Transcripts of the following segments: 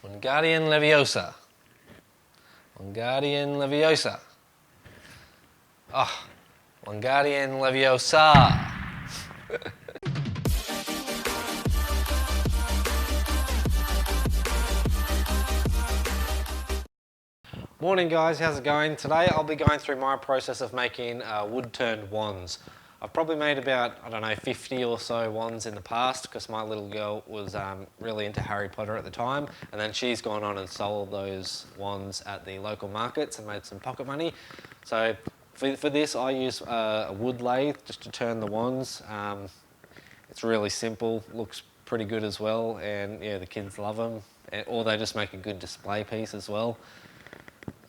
Wingardium Leviosa. Wingardium Leviosa. Ah, oh, Wingardium Leviosa. Morning guys, how's it going? Today I'll be going through my process of making wood-turned wands. I've probably made about, I don't know, 50 or so wands in the past because my little girl was really into Harry Potter at the time, and then she's gone on and sold those wands at the local markets and made some pocket money. So for this I use a wood lathe just to turn the wands. It's really simple, looks pretty good as well, and yeah, the kids love them, or they just make a good display piece as well.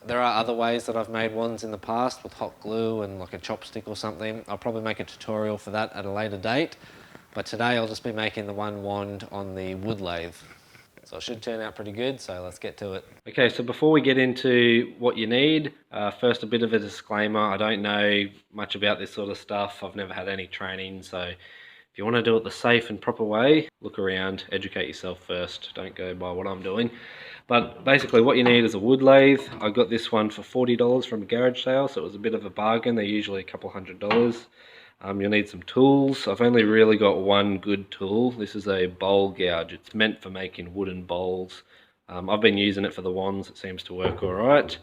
There are other ways that I've made wands in the past with hot glue and like a chopstick or something. I'll probably make a tutorial for that at a later date, but today I'll just be making the one wand on the wood lathe. So it should turn out pretty good, so let's get to it. Okay, so before we get into what you need, first a bit of a disclaimer. I don't know much about this sort of stuff. I've never had any training, so if you want to do it the safe and proper way, look around, educate yourself first. Don't go by what I'm doing. But basically what you need is a wood lathe. I got this one for $40 from a garage sale, so it was a bit of a bargain. They're usually a couple $100. You'll need some tools. I've only really got one good tool. This is a bowl gouge. It's meant for making wooden bowls. I've been using it for the wands. It seems to work alright.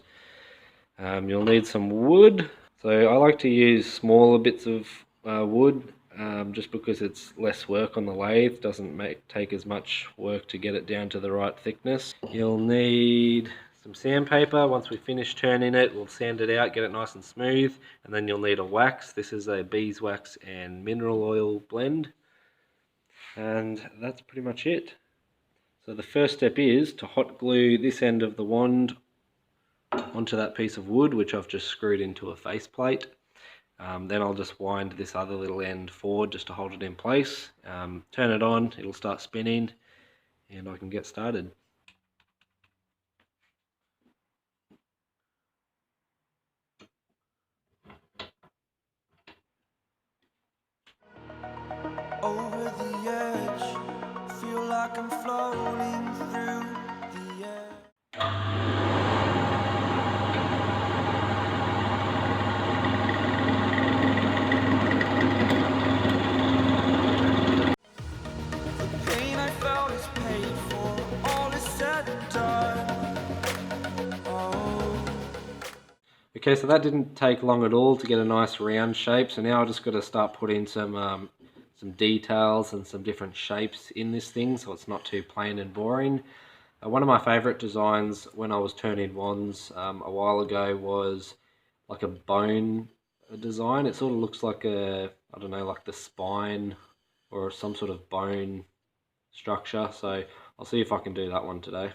You'll need some wood. So I like to use smaller bits of wood. Just because it's less work on the lathe, doesn't take as much work to get it down to the right thickness. You'll need some sandpaper. Once we finish turning it, we'll sand it out, get it nice and smooth, and then you'll need a wax. This is a beeswax and mineral oil blend, and that's pretty much it. So the first step is to hot glue this end of the wand onto that piece of wood, which I've just screwed into a faceplate. Then I'll just wind this other little end forward just to hold it in place. Turn it on, it'll start spinning, and I can get started. Over the edge, feel like I'm floating through the air. Okay, so that didn't take long at all to get a nice round shape. So now I've just got to start putting some details and some different shapes in this thing, so it's not too plain and boring. One of my favourite designs when I was turning wands a while ago was like a bone design. It sort of looks like a, I don't know, like the spine or some sort of bone structure. So I'll see if I can do that one today.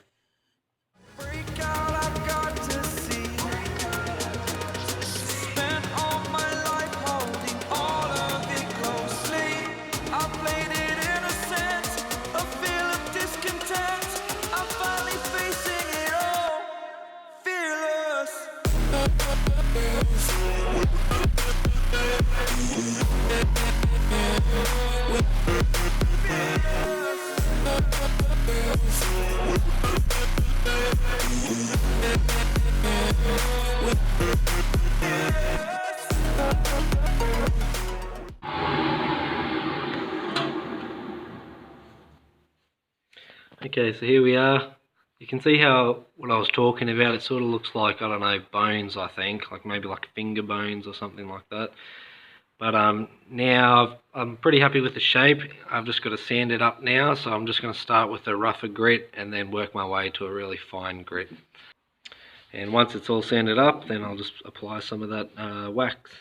Okay, so here we are. You can see how what I was talking about, it sort of looks like, I don't know, bones, I think, like maybe like finger bones or something like that. But now I'm pretty happy with the shape. I've just got to sand it up now, so I'm just going to start with a rougher grit and then work my way to a really fine grit. And once it's all sanded up, then I'll just apply some of that wax.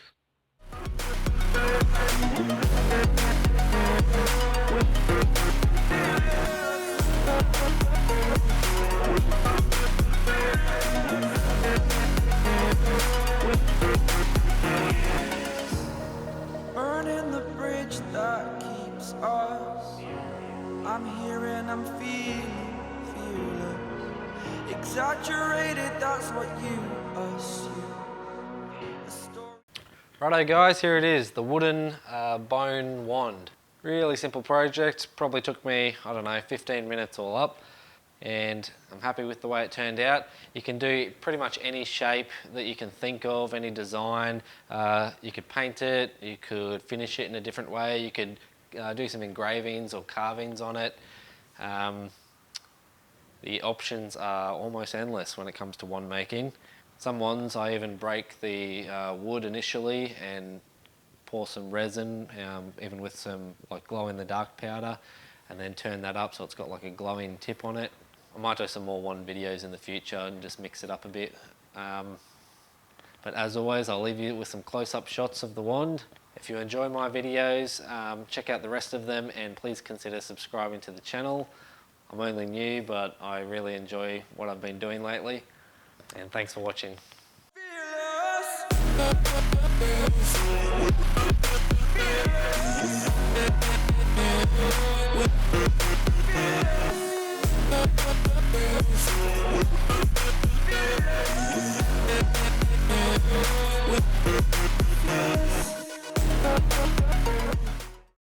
Burning the bridge that keeps us. I'm here and I'm feeling fearless. Exaggerated, that's what you assume. Righto guys, here it is, the wooden bone wand. Really simple project, probably took me, I don't know, 15 minutes all up. and I'm happy with the way it turned out. You can do pretty much any shape that you can think of, any design. You could paint it, you could finish it in a different way, you could do some engravings or carvings on it. The options are almost endless when it comes to wand making. Some wands I even break the wood initially and pour some resin, even with some like glow-in-the-dark powder, and then turn that up so it's got like a glowing tip on it. I might do some more wand videos in the future and just mix it up a bit. But as always, I'll leave you with some close-up shots of the wand. If you enjoy my videos, check out the rest of them, and please consider subscribing to the channel. I'm only new, but I really enjoy what I've been doing lately. And thanks for watching. Fearless.